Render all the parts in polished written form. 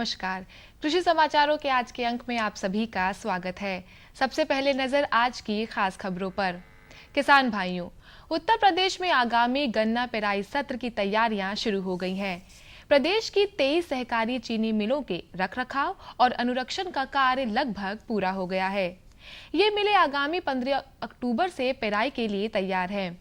नमस्कार। कृषि समाचारों के आज के अंक में आप सभी का स्वागत है। सबसे पहले नजर आज की खास खबरों पर। किसान भाइयों, उत्तर प्रदेश में आगामी गन्ना पेराई सत्र की तैयारियां शुरू हो गई हैं। प्रदेश की 23 सहकारी चीनी मिलों के रखरखाव और अनुरक्षण का कार्य लगभग पूरा हो गया है। ये मिलें आगामी 15 अक्टूबर से पेराई के लिए तैयार हैं।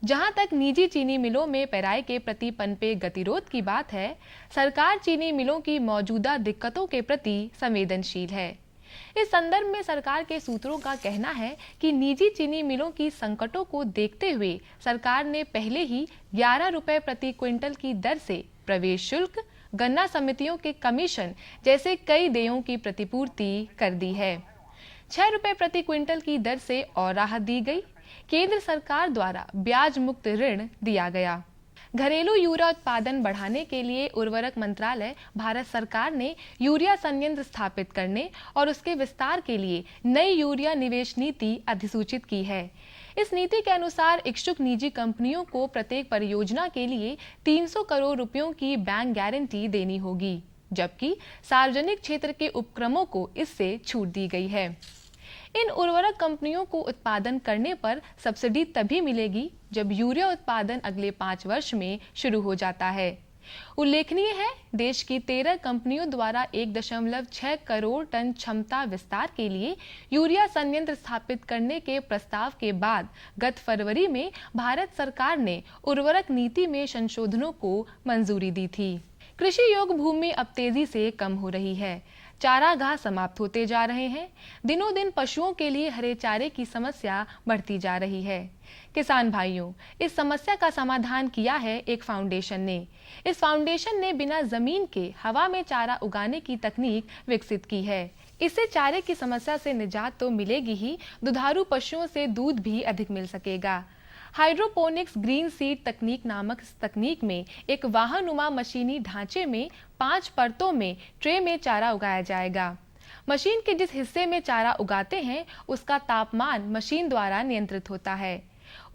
जहां तक निजी चीनी मिलों में पेराई के प्रति पनपे गतिरोध की बात है, सरकार चीनी मिलों की मौजूदा दिक्कतों के प्रति संवेदनशील है। इस संदर्भ में सरकार के सूत्रों का कहना है कि निजी चीनी मिलों की संकटों को देखते हुए सरकार ने पहले ही 11 रुपए प्रति क्विंटल की दर से प्रवेश शुल्क, गन्ना समितियों के कमीशन जैसे कई देयों की प्रतिपूर्ति कर दी है। 6 रुपए प्रति क्विंटल की दर से और राहत दी गई। केंद्र सरकार द्वारा ब्याज मुक्त ऋण दिया गया। घरेलू यूरिया उत्पादन बढ़ाने के लिए उर्वरक मंत्रालय भारत सरकार ने यूरिया संयंत्र स्थापित करने और उसके विस्तार के लिए नई यूरिया निवेश नीति अधिसूचित की है। इस नीति के अनुसार इच्छुक निजी कंपनियों को प्रत्येक परियोजना के लिए 300 करोड़ रुपयों की बैंक गारंटी देनी होगी, जबकि सार्वजनिक क्षेत्र के उपक्रमों को इससे छूट दी गई है। इन उर्वरक कंपनियों को उत्पादन करने पर सब्सिडी तभी मिलेगी जब यूरिया उत्पादन अगले 5 वर्ष में शुरू हो जाता है। उल्लेखनीय है, देश की 13 कंपनियों द्वारा 1.6 करोड़ टन क्षमता विस्तार के लिए यूरिया संयंत्र स्थापित करने के प्रस्ताव के बाद गत फरवरी में भारत सरकार ने उर्वरक नीति में संशोधनों को मंजूरी दी थी। कृषि योग्य भूमि अब तेजी से कम हो रही है। चारागाह समाप्त होते जा रहे हैं। दिनों दिन पशुओं के लिए हरे चारे की समस्या बढ़ती जा रही है। किसान भाइयों, इस समस्या का समाधान किया है एक फाउंडेशन ने। इस फाउंडेशन ने बिना जमीन के हवा में चारा उगाने की तकनीक विकसित की है। इससे चारे की समस्या से निजात तो मिलेगी ही, दुधारू पशुओं से दूध भी अधिक मिल सकेगा। हाइड्रोपोनिक्स ग्रीन सीड तकनीक नामक इस तकनीक में एक वाहनुमा मशीनी ढांचे में 5 परतों में ट्रे में चारा उगाया जाएगा। मशीन के जिस हिस्से में चारा उगाते हैं उसका तापमान मशीन द्वारा नियंत्रित होता है।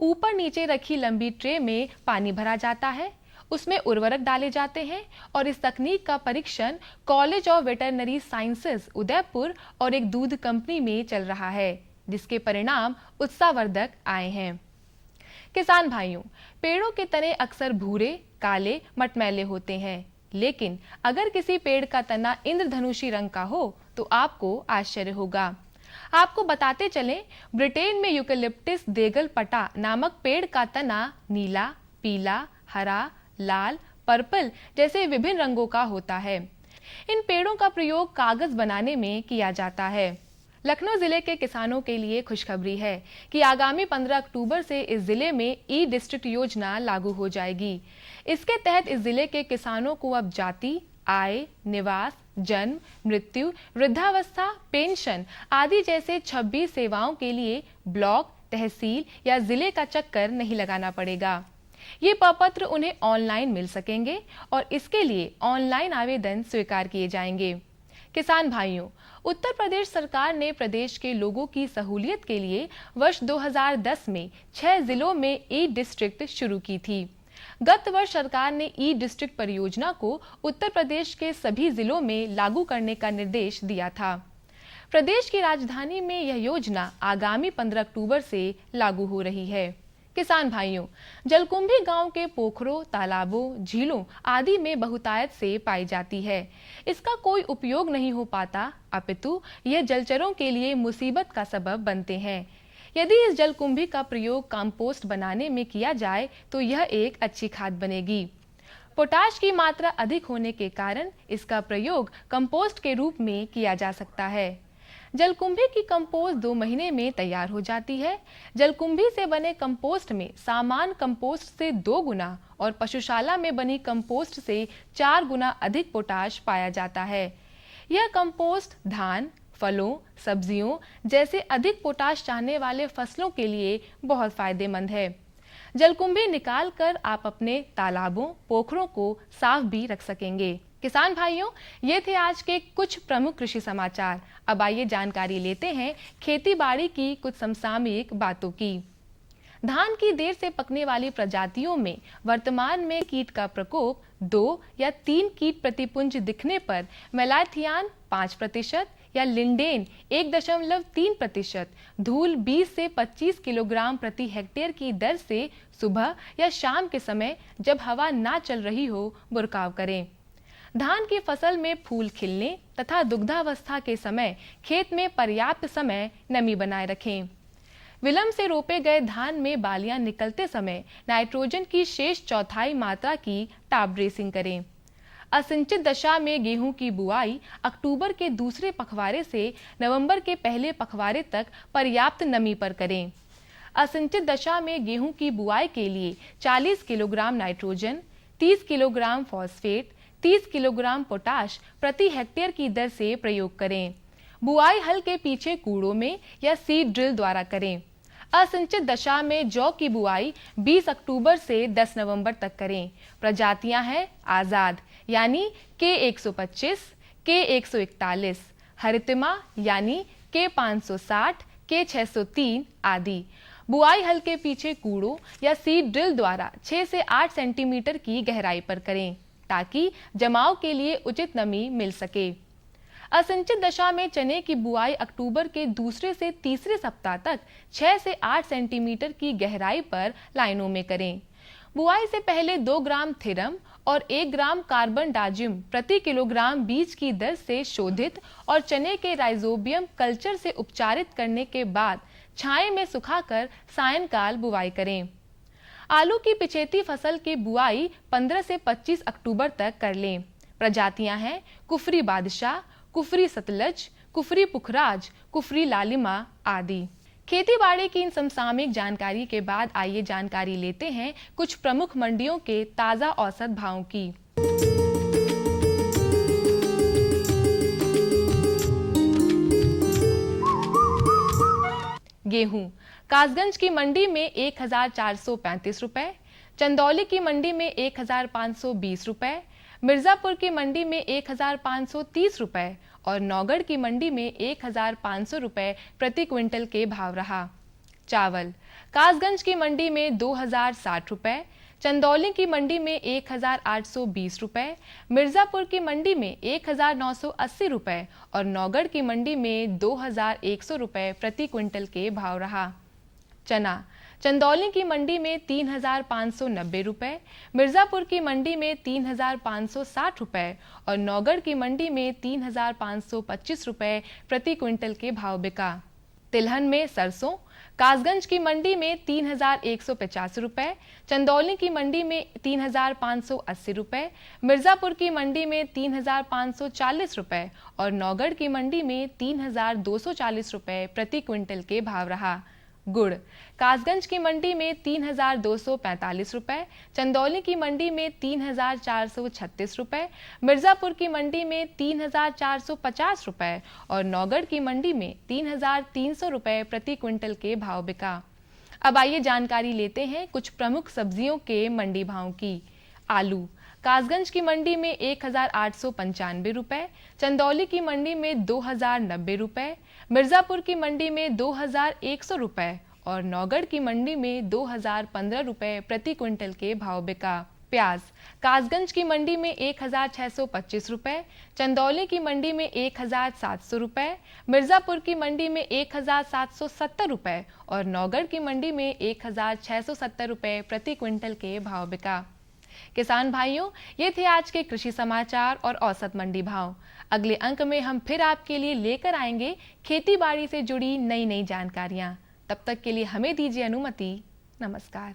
ऊपर नीचे रखी लंबी ट्रे में पानी भरा जाता है, उसमें उर्वरक डाले जाते हैं और इस तकनीक का परीक्षण college of veterinary sciences Udaipur और एक दूध कंपनी में चल रहा है, जिसके परिणाम उत्साहवर्धक आए हैं। किसान भाइयों, पेड़ों के तने अक्सर भूरे, काले, मटमैले होते हैं, लेकिन अगर किसी पेड़ का तना इंद्रधनुषी रंग का हो तो आपको आश्चर्य होगा। आपको बताते चलें, ब्रिटेन में यूकेलिप्टिस देगल पटा नामक पेड़ का तना नीला, पीला, हरा, लाल, पर्पल जैसे विभिन्न रंगों का होता है। इन पेड़ों का प्रयोग कागज बनाने में किया जाता है। लखनऊ जिले के किसानों के लिए खुशखबरी है कि आगामी 15 अक्टूबर से इस जिले में ई डिस्ट्रिक्ट योजना लागू हो जाएगी। इसके तहत इस जिले के किसानों को अब जाति, आय, निवास, जन्म, मृत्यु, वृद्धावस्था, पेंशन आदि जैसे 26 सेवाओं के लिए ब्लॉक, तहसील या जिले का चक्कर नहीं लगाना पड़ेगा। ये प्रपत्र उन्हें ऑनलाइन मिल सकेंगे और इसके लिए ऑनलाइन आवेदन स्वीकार किए जाएंगे। किसान भाइयों, उत्तर प्रदेश सरकार ने प्रदेश के लोगों की सहूलियत के लिए वर्ष 2010 में 6 जिलों में ई डिस्ट्रिक्ट शुरू की थी। गत वर्ष सरकार ने ई डिस्ट्रिक्ट परियोजना को उत्तर प्रदेश के सभी जिलों में लागू करने का निर्देश दिया था। प्रदेश की राजधानी में यह योजना आगामी 15 अक्टूबर से लागू हो रही है। किसान भाइयों, जलकुंभी गांव के पोखरों, तालाबों, झीलों आदि में बहुतायत से पाई जाती है। इसका कोई उपयोग नहीं हो पाता, अपितु यह जलचरों के लिए मुसीबत का सबब बनते हैं। यदि इस जलकुंभी का प्रयोग कंपोस्ट बनाने में किया जाए तो यह एक अच्छी खाद बनेगी। पोटाश की मात्रा अधिक होने के कारण इसका प्रयोग कंपोस्ट के रूप में किया जा सकता है। जलकुंभी की कंपोस्ट 2 महीने में तैयार हो जाती है। जलकुंभी से बने कंपोस्ट में सामान्य कंपोस्ट से 2 गुना और पशुशाला में बनी कंपोस्ट से 4 गुना अधिक पोटाश पाया जाता है। यह कंपोस्ट धान, फलों, सब्जियों जैसे अधिक पोटाश चाहने वाले फसलों के लिए बहुत फायदेमंद है। जलकुंभी निकालकर आप अपने तालाबों, पोखरों को साफ भी रख सकेंगे। किसान भाइयों, ये थे आज के कुछ प्रमुख कृषि समाचार। अब आइए जानकारी लेते हैं खेती बाड़ी की कुछ समसामयिक बातों की। धान की देर से पकने वाली प्रजातियों में वर्तमान में कीट का प्रकोप 2 या 3 कीट प्रतिपुंज दिखने पर मेलाथियान 5% या लिंडेन 1.3%, धूल 20 से 25 किलोग्राम प्रति हेक्टेयर की दर से सुबह या शाम के समय जब हवा ना चल रही हो बुरकाव करें। धान की फसल में फूल खिलने तथा दुग्धावस्था के समय खेत में पर्याप्त समय नमी बनाए रखें। विलंब से रोपे गए धान में बालियां निकलते समय नाइट्रोजन की शेष चौथाई मात्रा की टॉप ड्रेसिंग करें। असिंचित दशा में गेहूं की बुआई अक्टूबर के दूसरे पखवाड़े से नवंबर के पहले पखवाड़े तक पर्याप्त नमी पर करें। असिंचित दशा में गेहूं की बुआई के लिए 40 kilogram nitrogen, 30 kilogram phosphate, 30 kilogram potash प्रति हेक्टेयर की दर से प्रयोग करें। बुआई हल के पीछे कूड़ों में या सीड ड्रिल द्वारा करें। असिंचित दशा में जौ की बुआई 20 अक्टूबर से 10 नवंबर तक करें। प्रजातियां हैं आजाद यानी K125, K141, हरितिमा यानी K560, K603 आदि। बुआई हल के पीछे कूड़ों या सीड ड्रिल द्वारा 6 से 8 सेंटीमीटर की गहराई पर करें ताकि जमाव के लिए उचित नमी मिल सके। असिंचित दशा में चने की बुआई अक्टूबर के दूसरे से तीसरे सप्ताह तक 6 से 8 सेंटीमीटर की गहराई पर लाइनों में करें। बुआई से पहले 2 ग्राम थिरम और 1 ग्राम कार्बन डाजियम प्रति किलोग्राम बीज की दर से शोधित और चने के राइजोबियम कल्चर से उपचारित करने के बाद छाये में सुखाकर सायंकाल बुआई करें। आलू की पिछेती फसल की बुआई 15 से 25 अक्टूबर तक कर लें। प्रजातियां हैं कुफरी बादशाह, कुफरी सतलज, कुफरी पुखराज, कुफरी लालिमा आदि। खेती बाड़ी की इन समसामयिक जानकारी के बाद आइए जानकारी लेते हैं कुछ प्रमुख मंडियों के ताजा औसत भावों की। गेहूं कासगंज की मंडी में 1435 रुपए, चंदौली की मंडी में 1520 रुपए, मिर्जापुर की मंडी में 1530 रुपए और नौगढ़ की मंडी में 1500 रुपए प्रति क्विंटल के भाव रहा। चावल कासगंज की मंडी में 2060 रुपए, चंदौली की मंडी में 1820 रुपए, मिर्जापुर की मंडी में 1980 रुपए और नौगढ़ की मंडी में 2100 रुपए प्रति क्विंटल के भाव रहा। चना चंदौली की मंडी में 3590 रुपए, मिर्जापुर की मंडी में 3560 रुपए और नौगढ़ की मंडी में 3525 रुपए प्रति क्विंटल के भाव बिका। तिलहन में सरसों कासगंज की मंडी में 3150 रुपए, चंदौली की मंडी में 3580 रुपए, मिर्जापुर की मंडी में 3540 रुपए और नौगढ़ की मंडी में 3240 रुपए प्रति क्विंटल के भाव रहा। गुड़ कासगंज की मंडी में 3245 रुपए, चंदौली की मंडी में 3436 रुपए, मिर्जापुर की मंडी में 3450 रुपए और नौगढ़ की मंडी में 3300 रुपए प्रति क्विंटल के भाव बिका। अब आइए जानकारी लेते हैं कुछ प्रमुख सब्जियों के मंडी भाव की। आलू कासगंज की मंडी में 1895 रुपए, चंदौली की मंडी में 2090 रुपए, मिर्जापुर की मंडी में 2100 रुपए और नौगढ़ की मंडी में 2015 रुपए प्रति क्विंटल के भाव बिका। प्याज कासगंज की मंडी में 1625 रुपए, चंदौली की मंडी में 1700 रुपए, मिर्जापुर की मंडी में 1770 रुपए और नौगढ़ की मंडी में 1670 रुपए प्रति क्विंटल के भाव बिका। किसान भाइयों, ये थे आज के कृषि समाचार और औसत मंडी भाव। अगले अंक में हम फिर आपके लिए लेकर आएंगे खेती बाड़ी से जुड़ी नई नई जानकारियां। तब तक के लिए हमें दीजिए अनुमति। नमस्कार।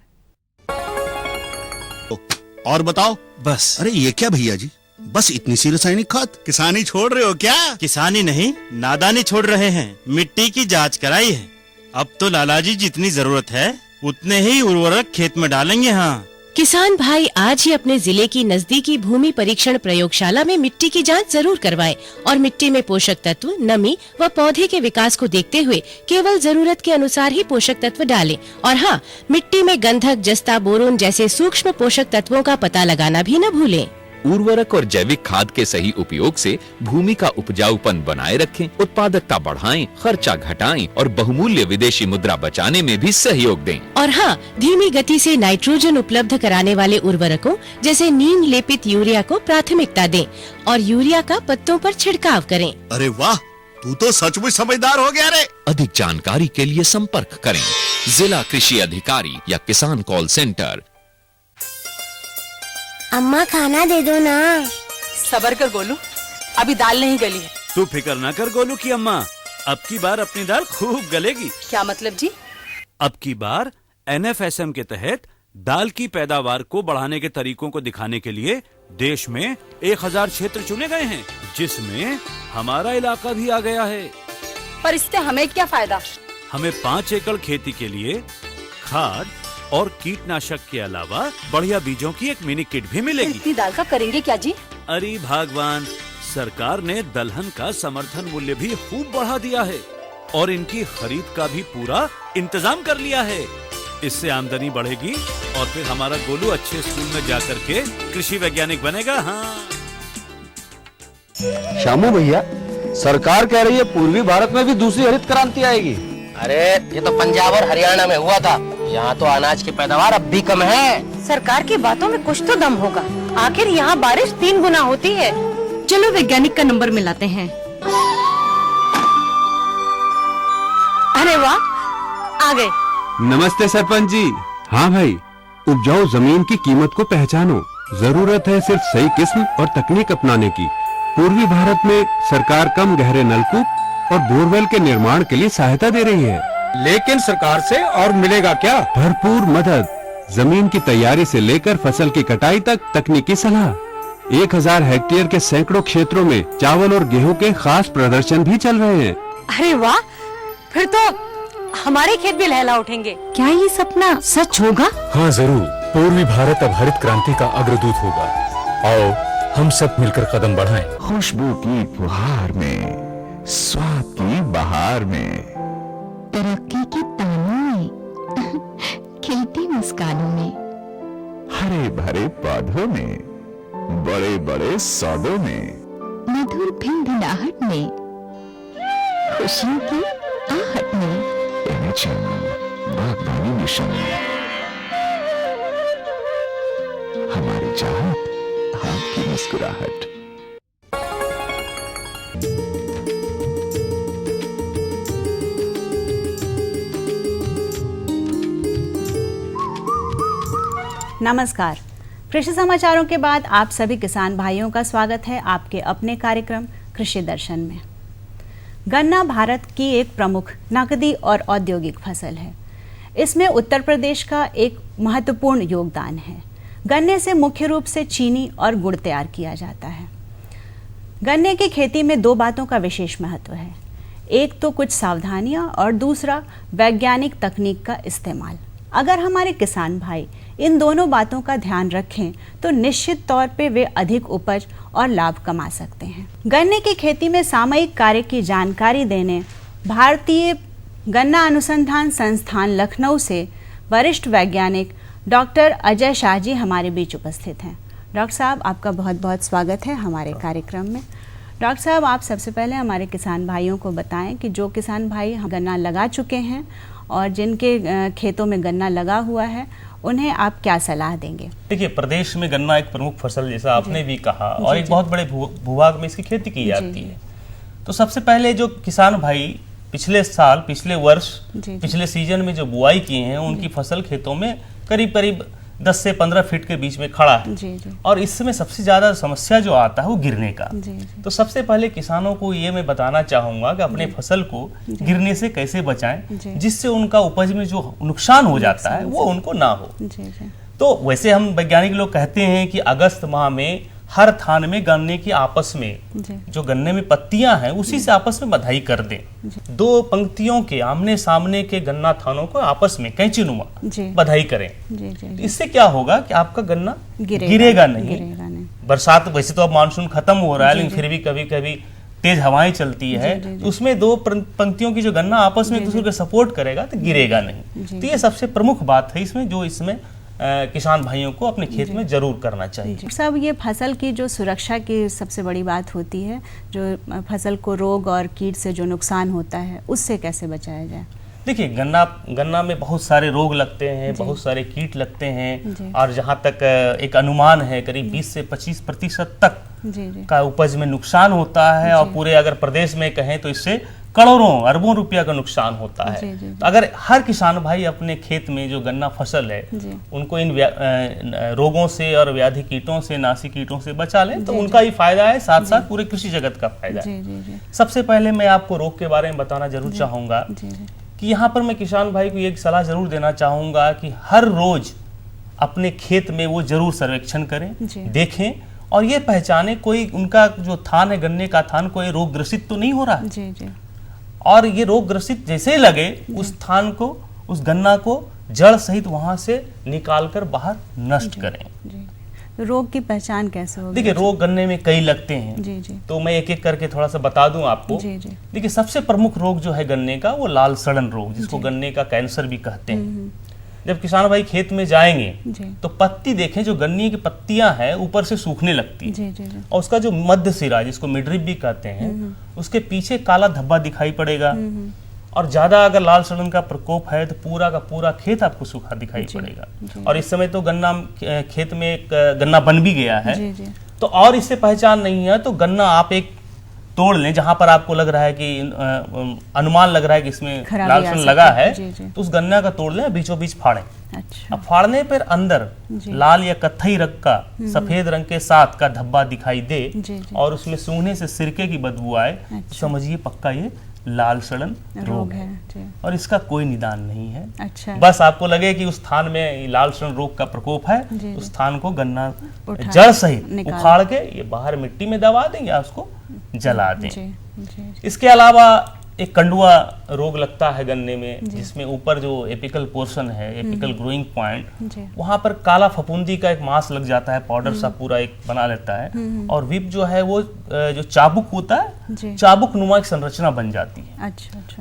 और बताओ। बस। अरे ये क्या भैया जी, बस इतनी सी रासायनिक खाद? किसानी छोड़ रहे हो क्या? किसानी नहीं, नादानी छोड़ रहे हैं। मिट्टी की जांच कराई है। अब तो लालाजी जितनी जरूरत है उतने ही उर्वरक खेत में डालेंगे। हाँ किसान भाई आज ही अपने जिले की नजदीकी भूमि परीक्षण प्रयोगशाला में मिट्टी की जांच जरूर करवाएं और मिट्टी में पोषक तत्व, नमी व पौधे के विकास को देखते हुए केवल जरूरत के अनुसार ही पोषक तत्व डालें। और हाँ, मिट्टी में गंधक, जस्ता, बोरोन जैसे सूक्ष्म पोषक तत्वों का पता लगाना भी न भूलें। उर्वरक और जैविक खाद के सही उपयोग से भूमि का उपजाऊपन बनाए रखें, उत्पादकता बढ़ाएं, खर्चा घटाएं और बहुमूल्य विदेशी मुद्रा बचाने में भी सहयोग दें। और हाँ, धीमी गति से नाइट्रोजन उपलब्ध कराने वाले उर्वरकों जैसे नीम लेपित यूरिया को प्राथमिकता दें और यूरिया का पत्तों पर छिड़काव करें। अरे वाह, तू तो सचमुच समझदार हो गया रे। अधिक जानकारी के लिए संपर्क करें जिला कृषि अधिकारी या किसान कॉल सेंटर। अम्मा खाना दे दो ना। सबर कर गोलू, अभी दाल नहीं गली है। तू फिक्र न कर गोलू की अम्मा, अब की बार अपनी दाल खूब गलेगी। क्या मतलब जी? अब की बार NFSM के तहत दाल की पैदावार को बढ़ाने के तरीकों को दिखाने के लिए देश में 1000 क्षेत्र चुने गए हैं, जिसमें हमारा इलाका भी आ गया है। पर इससे हमें क्या फायदा? हमें 5 एकड़ खेती के लिए खाद और कीटनाशक के अलावा बढ़िया बीजों की एक मिनी किट भी मिलेगी। इतनी दाल का करेंगे क्या जी? अरे भगवान, सरकार ने दलहन का समर्थन मूल्य भी खूब बढ़ा दिया है और इनकी खरीद का भी पूरा इंतजाम कर लिया है। इससे आमदनी बढ़ेगी और फिर हमारा गोलू अच्छे स्कूल में जाकर के कृषि वैज्ञानिक बनेगा। हाँ श्यामू भैया, सरकार कह रही है पूर्वी भारत में भी दूसरी हरित क्रांति आएगी। अरे ये तो पंजाब और हरियाणा में हुआ था, यहाँ तो अनाज की पैदावार अब भी कम है। सरकार की बातों में कुछ तो दम होगा, आखिर यहाँ बारिश 3 गुना होती है। चलो वैज्ञानिक का नंबर मिलाते हैं। अरे वाह, आ गए। नमस्ते सरपंच जी। हाँ भाई, उपजाऊ जमीन की कीमत को पहचानो। जरूरत है सिर्फ सही किस्म और तकनीक अपनाने की। पूर्वी भारत में सरकार कम गहरे नलकूप और बोरवेल के निर्माण के लिए सहायता दे रही है। लेकिन सरकार से और मिलेगा क्या? भरपूर मदद, जमीन की तैयारी से लेकर फसल की कटाई तक तकनीकी सलाह। 1000 हेक्टेयर के सैकड़ों क्षेत्रों में चावल और गेहूं के खास प्रदर्शन भी चल रहे हैं। अरे वाह, फिर तो हमारे खेत भी लहला उठेंगे। क्या ये सपना सच होगा? हाँ जरूर, पूर्वी भारत अब हरित क्रांति का अग्रदूत होगा। आओ हम सब मिलकर कदम बढ़ाएं। खुशबू की फुहार में, स्वाद की बहार में, तरक्की की तानों में, खिलती मुस्कानों में, हरे भरे पौधों में, बड़े बड़े सौदों में, मधुर भिनभिनाहट में, खुशियों की आहट में, बागवानी मिशन, हमारी चाहत, आपकी मुस्कुराहट। नमस्कार, कृषि समाचारों के बाद आप सभी किसान भाइयों का स्वागत है आपके अपने कार्यक्रम कृषि दर्शन में। गन्ना भारत की एक प्रमुख नकदी और औद्योगिक फसल है। इसमें उत्तर प्रदेश का एक महत्वपूर्ण योगदान है। गन्ने से मुख्य रूप से चीनी और गुड़ तैयार किया जाता है। गन्ने की खेती में 2 बातों का विशेष महत्व है। एक तो कुछ सावधानियां और दूसरा वैज्ञानिक तकनीक का इस्तेमाल। अगर हमारे किसान भाई इन दोनों बातों का ध्यान रखें तो निश्चित तौर पे वे अधिक उपज और लाभ कमा सकते हैं। गन्ने की खेती में सामयिक कार्य की जानकारी देने भारतीय गन्ना अनुसंधान संस्थान लखनऊ से वरिष्ठ वैज्ञानिक डॉक्टर अजय शाह जी हमारे बीच उपस्थित हैं। डॉक्टर साहब, आपका बहुत बहुत स्वागत है हमारे कार्यक्रम में। डॉक्टर साहब, आप सबसे पहले हमारे किसान भाइयों को बताएं कि जो किसान भाई गन्ना लगा चुके हैं और जिनके खेतों में गन्ना लगा हुआ है, उन्हें आप क्या सलाह देंगे? देखिए, प्रदेश में गन्ना एक प्रमुख फसल जैसा आपने भी कहा और एक बहुत बड़े भूभाग में इसकी खेती की जाती है। तो सबसे पहले जो किसान भाई पिछले साल, पिछले वर्ष, पिछले सीजन में जो बुआई किए हैं, उनकी फसल खेतों में करीब करीब 10 से 15 फीट के बीच में खड़ा है। और इस समय सबसे ज्यादा समस्या जो आता है वो गिरने का। तो सबसे पहले किसानों को ये मैं बताना चाहूंगा कि अपने फसल को गिरने से कैसे बचाएं, जिससे उनका उपज में जो नुकसान हो जाता है वो उनको ना हो। तो वैसे हम वैज्ञानिक लोग कहते हैं कि अगस्त माह में हर थान में गन्ने की आपस में जो गन्ने में पत्तियां हैं उसी से आपस में बधाई कर दें। 2 पंक्तियों के आमने सामने के गन्ना थानों को आपस में कैंचीनुमा बधाई करें। तो इससे क्या होगा कि आपका गन्ना गिरेगा नहीं। बरसात वैसे तो अब मानसून खत्म हो रहा है, लेकिन फिर भी कभी कभी तेज हवाएं चलती है, तो उसमें 2 पंक्तियों की जो गन्ना आपस में एक दूसरे को सपोर्ट करेगा तो गिरेगा नहीं। तो ये सबसे प्रमुख बात है इसमें, जो इसमें किसान भाइयों को अपने खेत में जरूर करना चाहिए। सब ये फसल की जो सुरक्षा की सबसे बड़ी बात होती है, जो फसल को रोग और कीट से जो नुकसान होता है उससे कैसे बचाया जाए? देखिए, गन्ना में बहुत सारे रोग लगते हैं, बहुत सारे कीट लगते हैं, और जहाँ तक एक अनुमान है करीब 20 से 25% तक का उपज में नुकसान होता है, और पूरे अगर प्रदेश में कहें तो इससे करोड़ों अरबों रुपया का नुकसान होता है। तो अगर हर किसान भाई अपने खेत में जो गन्ना फसल है उनको इन रोगों से और व्याधि कीटों से, नासी कीटों से बचा लें तो उनका ही फायदा है, साथ साथ पूरे कृषि जगत का फायदा है। सबसे पहले मैं आपको रोग के बारे में बताना जरूर चाहूंगा कि यहाँ पर मैं किसान भाई को एक सलाह जरूर देना चाहूंगा कि हर रोज अपने खेत में वो जरूर सर्वेक्षण करें, देखें और ये पहचाने कोई उनका जो थान है, गन्ने का थान, कोई रोग ग्रसित तो नहीं हो रहा। और ये रोग ग्रसित जैसे ही लगे उस थान को, उस गन्ना को जड़ सहित वहां से निकालकर बाहर नष्ट करें। तो रोग की पहचान कैसे होगी? देखिए, रोग गन्ने में कई लगते हैं, तो मैं एक एक करके थोड़ा सा बता दूं आपको। देखिए, सबसे प्रमुख रोग जो है गन्ने का वो लाल सड़न रोग, जिसको गन्ने का कैंसर भी कहते हैं। जब किसान भाई खेत में जाएंगे तो पत्ती देखें, जो गन्ने की पत्तियां हैं ऊपर से सूखने लगती है, और उसका जो मध्य सिरा जिसको मिडरिप भी कहते हैं उसके पीछे काला धब्बा दिखाई पड़ेगा। और ज्यादा अगर लाल सड़न का प्रकोप है तो पूरा का पूरा खेत आपको सूखा दिखाई पड़ेगा। और इस समय तो गन्ना खेत में एक गन्ना बन भी गया है, तो और इससे पहचान नहीं है तो गन्ना आप एक तोड़ लें जहां पर आपको लग रहा है कि अनुमान लग रहा है कि इसमें लाल सड़न लगा है, तो उस गन्ना का तोड़ लें, बीचों बीच फाड़ें। अब फाड़ने पर अंदर लाल या कत्थई रंग का, सफेद रंग के साथ का धब्बा दिखाई दे और उसमें सूंघने से सिरके की बदबू आए, तो समझिए पक्का ये लाल सड़न रोग है। और इसका कोई निदान नहीं है। बस आपको लगे कि उस स्थान में लाल सड़न रोग का प्रकोप है, उस स्थान को गन्ना जड़ सहित उखाड़ के ये बाहर मिट्टी में दबा दें या उसको जला दें। इसके अलावा एक कंडुआ रोग लगता है गन्ने में, जिसमें ऊपर जो एपिकल पोर्शन है, एपिकल ग्रोइंग पॉइंट, वहां पर काला फफूंदी का एक मांस लग जाता है, पाउडर सा पूरा एक बना लेता है, और विप जो है वो जो चाबुक होता है, चाबुक नुमा एक संरचना बन जाती है।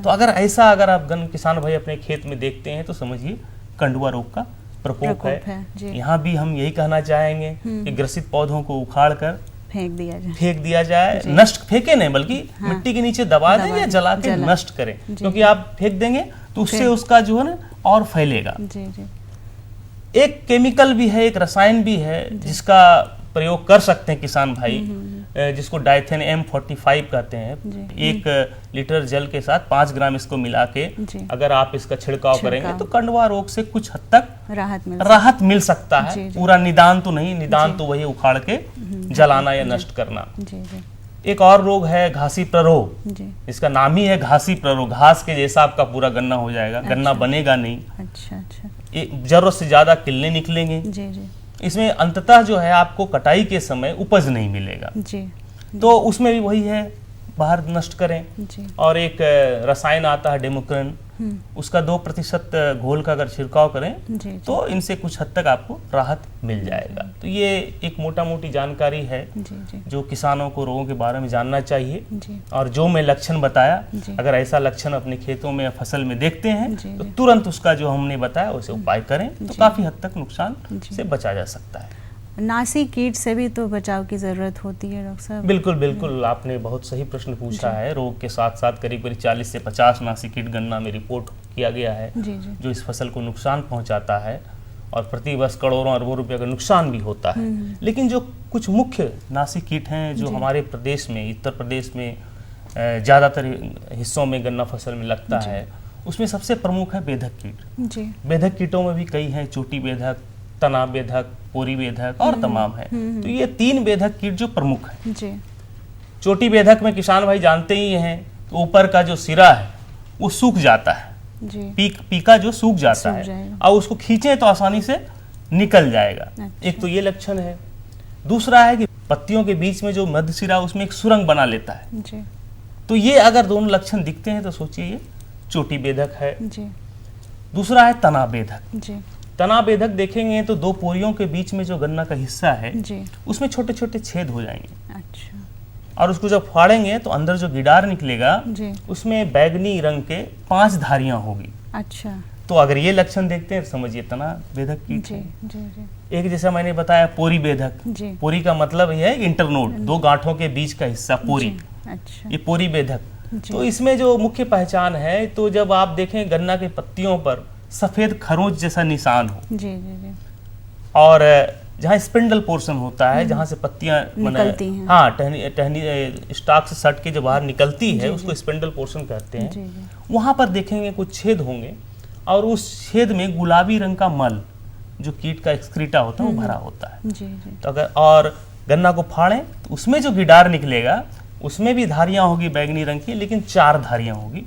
तो अगर आप किसान भाई अपने खेत में देखते हैं तो समझिए कंडुआ रोग का प्रकोप है। यहाँ भी हम यही कहना चाहेंगे कि ग्रसित पौधों को उखाड़ कर फेंक दिया जाए। नष्ट फेंके नहीं, बल्कि मिट्टी के नीचे दबा दें या जला के नष्ट करें, क्योंकि आप फेंक देंगे तो उससे उसका जो है ना और फैलेगा। एक केमिकल भी है, एक रसायन भी है जिसका प्रयोग कर सकते हैं किसान भाई, जिसको डाइथेन M45 कहते हैं। 1 लीटर जल के साथ 5 ग्राम इसको मिला के अगर आप इसका छिड़काव करेंगे तो कंडुआ रोग से कुछ हद तक राहत मिल सकता है। पूरा निदान तो नहीं, निदान तो वही उखाड़ के जलाना या नष्ट करना। एक और रोग है घासी प्ररोह, इसका नाम ही है घासी प्ररोह। घास के जैसा आपका पूरा गन्ना हो जाएगा, गन्ना बनेगा नहीं, जरूरत से ज्यादा किल्ले निकलेंगे। इसमें अंततः जो है आपको कटाई के समय उपज नहीं मिलेगा। तो उसमें भी वही है, बाहर नष्ट करें। और एक रसायन आता है डेमोक्रेन, उसका 2% घोल का अगर छिड़काव करें तो इनसे कुछ हद तक आपको राहत मिल जाएगा। तो ये एक मोटा मोटी जानकारी है जो किसानों को रोगों के बारे में जानना चाहिए। और जो मैं लक्षण बताया, अगर ऐसा लक्षण अपने खेतों में या फसल में देखते हैं तो तुरंत उसका जो हमने बताया उसे उपाय करें, तो काफी हद तक नुकसान से बचा जा सकता है। नासी कीट से भी तो बचाव की जरूरत होती है डॉक्टर साहब? बिल्कुल बिल्कुल, आपने बहुत सही प्रश्न पूछा है। रोग के साथ साथ करीब 40 से 50 नासी कीट गन्ना में रिपोर्ट किया गया है जो इस फसल को नुकसान पहुंचाता है, और प्रति वर्ष करोड़ों अरबों रुपए का नुकसान भी होता है। लेकिन जो कुछ मुख्य नासी कीट हैं जो हमारे प्रदेश में, उत्तर प्रदेश में ज्यादातर हिस्सों में गन्ना फसल में लगता है, उसमें सबसे प्रमुख है बेधक कीट। बेधक कीटों में भी कई हैं, चोटी बेधक, तना बेधक, पोरी बेधक और तमाम है। तो ये 3 बेधक कीट जो प्रमुख है। चोटी बेधक में किसान भाई जानते ही हैं, तो ऊपर का जो सिरा है वो सूख जाता है, पीका जो सूख जाता है, और उसको खींचे तो आसानी से निकल जाएगा। एक तो ये लक्षण है। दूसरा है कि पत्तियों के बीच में जो मध्य सिरा उसमें एक सुरंग बना लेता है। तो ये अगर दोनों लक्षण दिखते हैं तो सोचिए ये चोटी बेधक है। दूसरा है तना बेधक। तना बेधक देखेंगे तो 2 पोरियों के बीच में जो गन्ना का हिस्सा है उसमें छोटे छोटे छेद हो जाएंगे। और उसको जब फाड़ेंगे तो अंदर जो गिडार निकलेगा उसमें बैगनी रंग के 5 धारियां होगी। तो अगर ये लक्षण देखते हैं तो समझिए तना बेधक कीट है। एक जैसा मैंने बताया पोरी बेधक, पोरी का मतलब ये है इंटरनोड, दो गांठों के बीच का हिस्सा पोरी, ये पोरी बेधक। तो इसमें जो मुख्य पहचान है, तो जब आप देखें गन्ना के पत्तियों पर सफेद खरोंच जैसा निशान हो और जहाँ स्पिंडल पोर्शन होता है, जहाँ से पत्तियां निकलती हैं, हाँ टहनी स्टाक से सट के जो बाहर निकलती है उसको स्पिंडल पोर्शन कहते हैं। वहां पर देखेंगे कुछ छेद होंगे और उस छेद में गुलाबी रंग का मल जो कीट का एक्सक्रीटा होता है वो भरा होता है। तो अगर और गन्ना को फाड़ें तो उसमें जो गिडार निकलेगा उसमें भी धारियां होगी बैगनी रंग की, लेकिन 4 धारियां होगी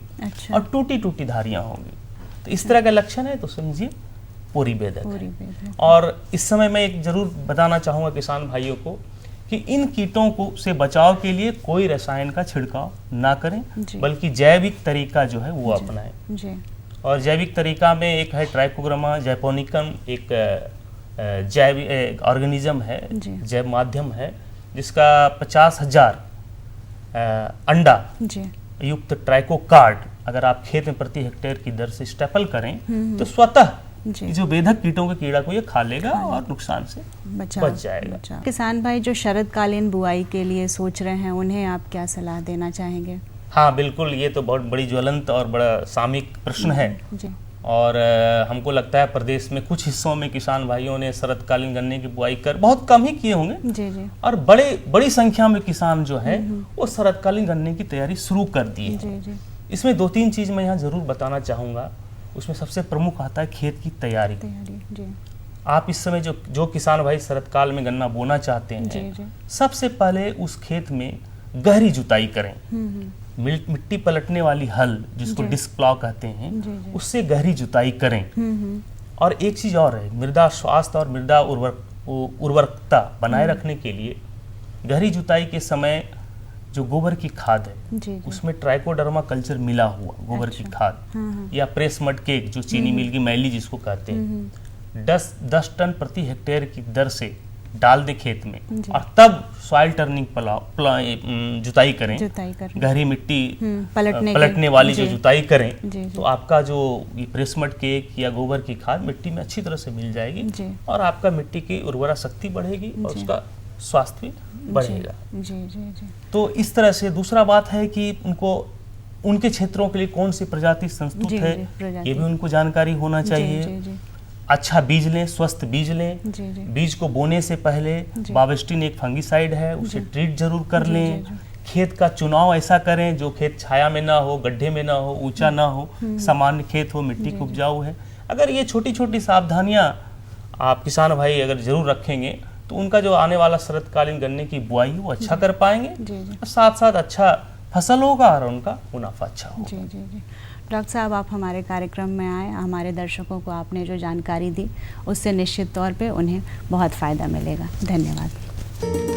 और टूटी टूटी धारियां होगी। तो इस तरह का लक्षण है तो समझिए पोरी बेधक है। और इस समय मैं एक जरूर बताना चाहूंगा किसान भाइयों को कि इन कीटों को से बचाव के लिए कोई रसायन का छिड़काव ना करें, बल्कि जैविक तरीका जो है वो अपनाएं। और जैविक तरीका में एक है ट्राइकोग्रामा जैपोनिकम, एक जैविक ऑर्गेनिज्म है, जैव माध्यम है, जिसका 50,000 अंडा युक्त ट्राइकोकार्ड अगर आप खेत में प्रति हेक्टेयर की दर से स्टेपल करें तो स्वतः जो बेधक कीटों के कीड़ा को ये खा लेगा और नुकसान से बच जाएगा। किसान भाई जो शरदकालीन बुआई के लिए सोच रहे हैं उन्हें आप क्या सलाह देना चाहेंगे? हाँ बिल्कुल, ये तो बहुत बड़ी ज्वलंत और बड़ा सामयिक प्रश्न है और हमको लगता है प्रदेश में कुछ हिस्सों में किसान भाइयों ने शरदकालीन गन्ने की बुआई कर बहुत कम ही किए होंगे और बड़ी संख्या में किसान जो है वो शरदकालीन गन्ने की तैयारी शुरू कर दी है। इसमें 2-3 चीज मैं यहाँ जरूर बताना चाहूंगा। उसमें सबसे प्रमुख आता है खेत की तैयारी। आप इस समय जो किसान भाई शरदकाल में गन्ना बोना चाहते हैं, सबसे पहले उस खेत में गहरी जुताई करें। मिट्टी पलटने वाली हल जिसको डिस्क प्लाव कहते हैं, उससे गहरी जुताई करें। और एक चीज और है, मृदा स्वास्थ्य और मृदा उर्वरकता बनाए रखने के लिए गहरी जुताई के समय जो गोबर की खाद है उसमें ट्राइकोडर्मा कल्चर मिला हुआ गोबर की खाद या प्रेस मड केक जो चीनी मिल की मैली जिसको कहते हैं 10 टन प्रति हेक्टेयर की दर से डाल दे खेत में और तब सॉइल टर्निंग जुताई करें, गहरी मिट्टी पलटने वाली जो जुताई करें तो आपका जो ये प्रेस मड केक या गोबर की खाद मिट्टी में अच्छी तरह से मिल जाएगी और आपका मिट्टी की उर्वरा शक्ति बढ़ेगी और उसका स्वास्थ्य भी बढ़ेगा। तो इस तरह से दूसरा बात है कि उनके क्षेत्रों के लिए कौन सी प्रजाति संस्तुत है ये भी उनको जानकारी होना चाहिए। अच्छा बीज लें, स्वस्थ बीज लें। बीज को बोने से पहले बावेस्टिन एक फंगिसाइड है, उसे ट्रीट जरूर कर लें। खेत का चुनाव ऐसा करें जो खेत छाया में ना हो, गड्ढे में ना हो, ऊंचा ना हो, सामान्य खेत हो, मिट्टी की उपजाऊ है। अगर ये छोटी छोटी सावधानियां आप किसान भाई अगर जरूर रखेंगे तो उनका जो आने वाला शरदकालीन गन्ने की बुआई वो अच्छा कर पाएंगे और साथ साथ अच्छा फसल होगा और उनका मुनाफा अच्छा होगा। डॉक्टर साहब, आप हमारे कार्यक्रम में आए, हमारे दर्शकों को आपने जो जानकारी दी उससे निश्चित तौर पे उन्हें बहुत फ़ायदा मिलेगा। धन्यवाद।